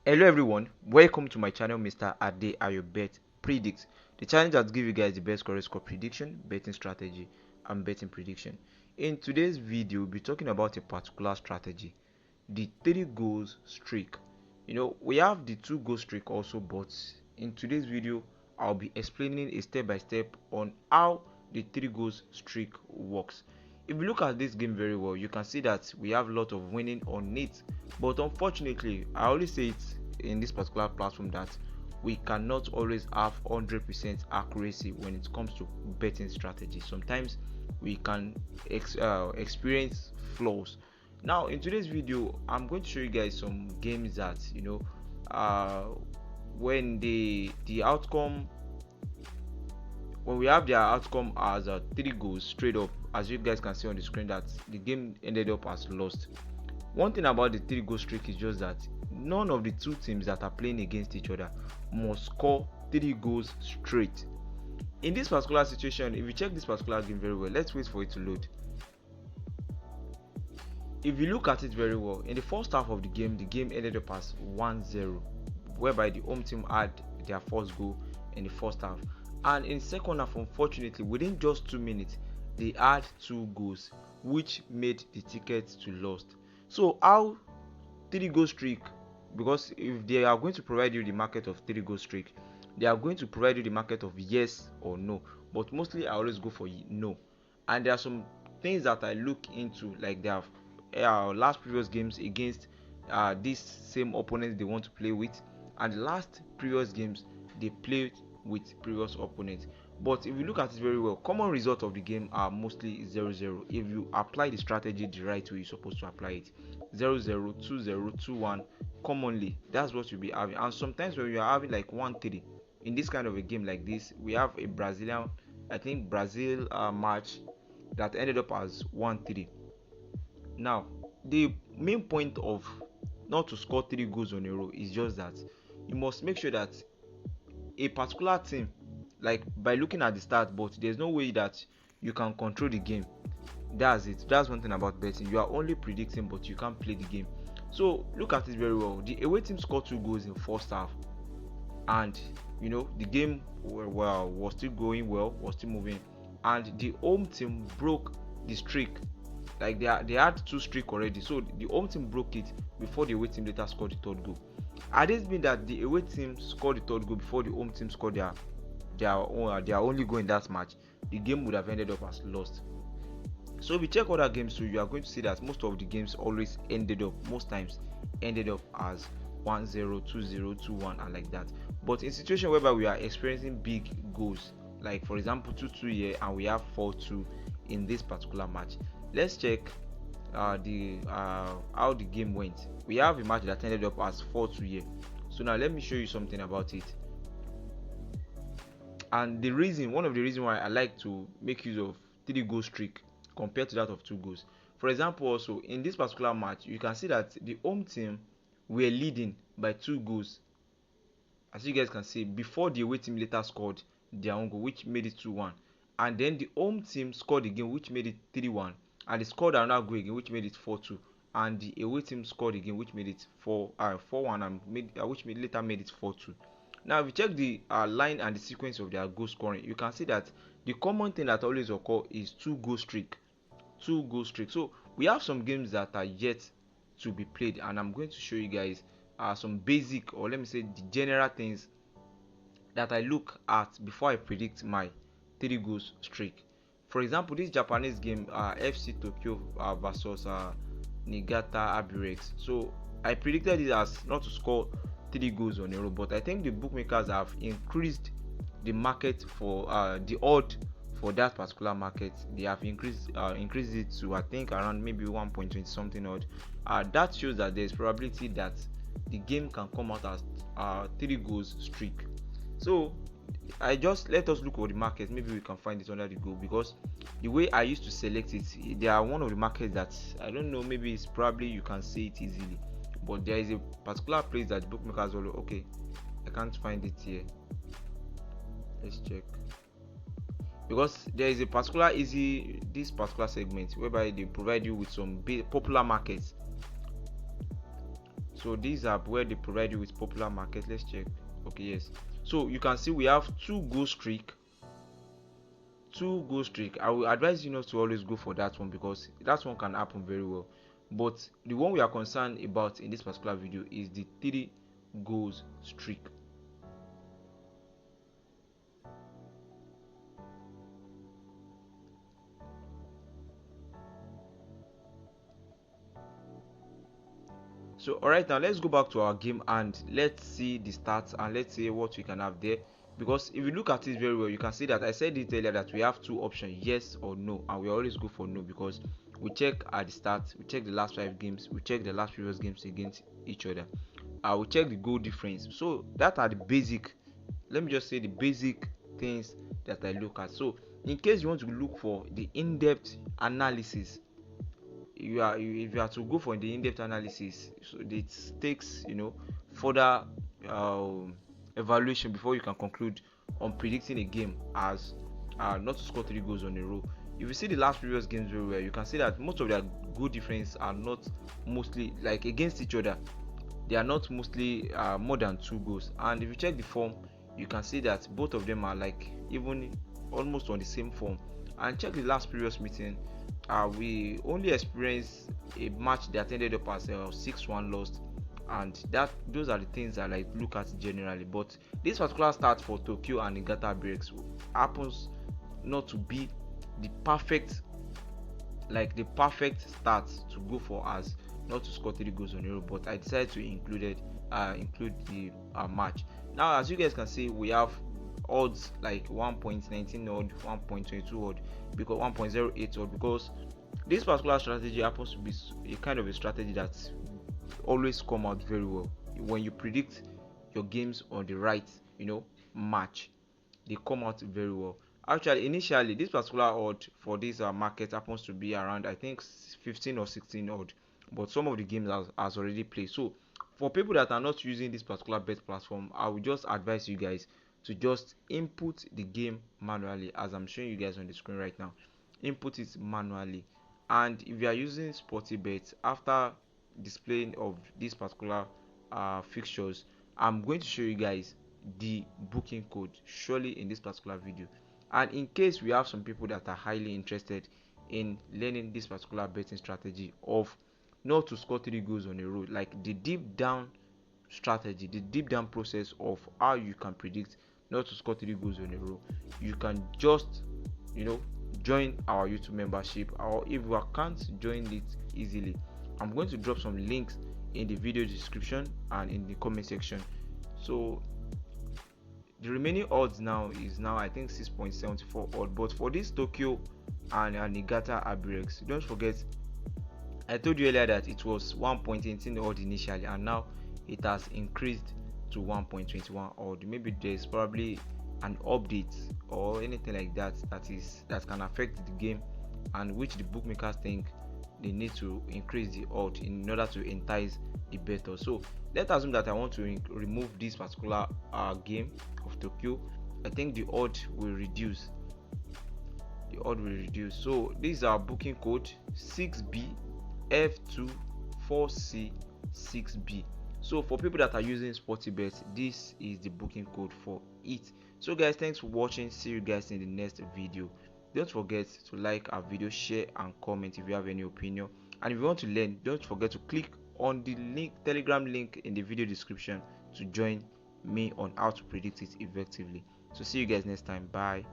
Hello everyone, welcome to my channel Mr. Ade Bet Predict, the channel that gives you guys the best correct score prediction, betting strategy and betting prediction. In today's video, we'll be talking about a particular strategy, the 3 goals streak. We have the 2 goal streak also, but in today's video, I'll be explaining a step by step on how the 3 goals streak works. If you look at this game very well, you can see that we have a lot of winning on it, but unfortunately I always say it in this particular platform that we cannot always have 100% accuracy when it comes to betting strategy. Sometimes we can experience flaws. Now in today's video, I'm going to show you guys some games that uh, when the outcome, when we have their outcome as 3 goals straight up, as you guys can see on the screen, that the game ended up as lost. One thing about the 3 goal streak is just that none of the two teams that are playing against each other must score 3 goals straight. In this particular situation, if you check this particular game very well, let's wait for it to load. If you look at it very well, in the first half of the game ended up as 1-0, whereby the home team had their first goal in the first half, and in the second half, unfortunately, within just 2 minutes, they had 2 goals, which made the ticket to lost. So how 3 goal streak, because if they are going to provide you the market of 3 goal streak, they are going to provide you the market of yes or no, but mostly I always go for no. And there are some things that I look into, like their last previous games against these same opponents they want to play with, and the last previous games they played with previous opponents. But if you look at it very well, common result of the game are mostly 0-0. If you apply the strategy the right way you're supposed to apply it, 0-0, 2-0, 2-1, commonly that's what you'll be having. And sometimes when you are having like 1-3 in this kind of a game like this, we have a Brazilian, I think Brazil match that ended up as 1-3. Now the main point of not to score 3 goals on a row is just that you must make sure that a particular team, like by looking at the stats, but there's no way that you can control the game. That's it. That's one thing about betting. You are only predicting, but you can't play the game. So look at it very well. The away team scored 2 goals in first half, and the game was still going well, was still moving, and the home team broke the streak. Like they had 2 streak already, so the home team broke it before the away team later scored the 3rd goal. Had it been that the away team scored the 3rd goal before the home team scored their only goal in that match, the game would have ended up as lost. So if you check other games too, you are going to see that most of the games always most times ended up as 1-0, 2-0, 2-1 and like that. But in situation whereby we are experiencing big goals, like for example 2-2 here, and we have 4-2 in this particular match, let's check how the game went. We have a match that ended up as 4-2 here. So now let me show you something about it. And one of the reasons why I like to make use of 3 goal streak compared to that of 2 goals. For example, also in this particular match, you can see that the home team were leading by 2 goals, as you guys can see, before the away team later scored their own goal, which made it 2-1, and then the home team scored again, which made it 3-1, and they scored another goal again, which made it 4-2, and the away team scored again, which made it 4-1, and later made it 4-2. Now if you check the line and the sequence of their goal scoring, you can see that the common thing that always occur is 2 goal streak. So we have some games that are yet to be played, and I'm going to show you guys some basic, or let me say the general things that I look at before I predict my 3 goals streak. For example, this Japanese game, FC Tokyo versus Niigata Abirex. So I predicted it as not to score 3 goals on a row, but I think the bookmakers have increased the market for the odd for that particular market. They have increased it to, I think, around maybe 1.20 something odd. That shows that there's probability that the game can come out as 3 goals streak. So let us look at the market. Maybe we can find it under the goal, because the way I used to select it, they are one of the markets that I don't know, maybe it's probably you can see it easily, but there is a particular place that the bookmakers will, okay, I can't find it here. Let's check, because there is a particular this particular segment whereby they provide you with some popular markets. So these are where they provide you with popular market. Let's check. Okay, yes. So you can see we have two goal streak. I will advise you not to always go for that one, because that one can happen very well. But the one we are concerned about in this particular video is the 3 goals streak. So alright, now let's go back to our game and let's see the stats and let's see what we can have there. Because if you look at it very well, you can see that I said it earlier that we have two options, yes or no, and we always go for no, because we check at the start, we check the last 5 games, we check the last previous games against each other, we check the goal difference. So that are the basic, let me just say, the basic things that I look at. So in case you want to look for the in-depth analysis, if you are to go for the in-depth analysis, so it takes further evaluation before you can conclude on predicting a game as not to score 3 goals on a row. If you see the last previous games very well, you can see that most of their goal difference are not mostly like against each other. They are not mostly more than 2 goals. And if you check the form, you can see that both of them are like even almost on the same form. And check the last previous meeting, we only experienced a match that ended up as a 6-1 loss, and those are the things I like look at generally. But this particular start for Tokyo and Niigata breaks happens not to be the perfect start to go for, as not to score 3 goals on a row, but I decided to include the match. Now, as you guys can see, we have odds like 1.19 odd, 1.22 odd, because 1.08 odd, because this particular strategy happens to be a kind of a strategy that always come out very well when you predict your games on the right match. They come out very well. Actually, initially this particular odd for this market happens to be around, I think, 15 or 16 odd, but some of the games has already played. So for people that are not using this particular bet platform, I would just advise you guys to just input the game manually, as I'm showing you guys on the screen right now. Input it manually. And if you are using Sportybet, after displaying of these particular fixtures, I'm going to show you guys the booking code surely in this particular video. And in case we have some people that are highly interested in learning this particular betting strategy of not to score 3 goals on a row, like the deep down strategy, the deep down process of how you can predict not to score 3 goals on a row, you can just join our YouTube membership, or if you can't join it easily, I'm going to drop some links in the video description and in the comment section. So the remaining odds now is I think 6.74 odd, but for this Tokyo and Niigata Abrex, don't forget I told you earlier that it was 1.18 odd initially, and now it has increased to 1.21 odd. Maybe there's probably an update or anything like that that can affect the game, and which the bookmakers think they need to increase the odd in order to entice the bettor. So let's assume that I want to remove this particular game of Tokyo. I think the odd will reduce. So this is our booking code 6B F24C6B. So for people that are using Sportybet, this is the booking code for it. So guys, thanks for watching. See you guys in the next video. Don't forget to like our video, share and comment if you have any opinion, and if you want to learn, don't forget to click on the Telegram link in the video description to join me on how to predict it effectively. So see you guys next time. Bye.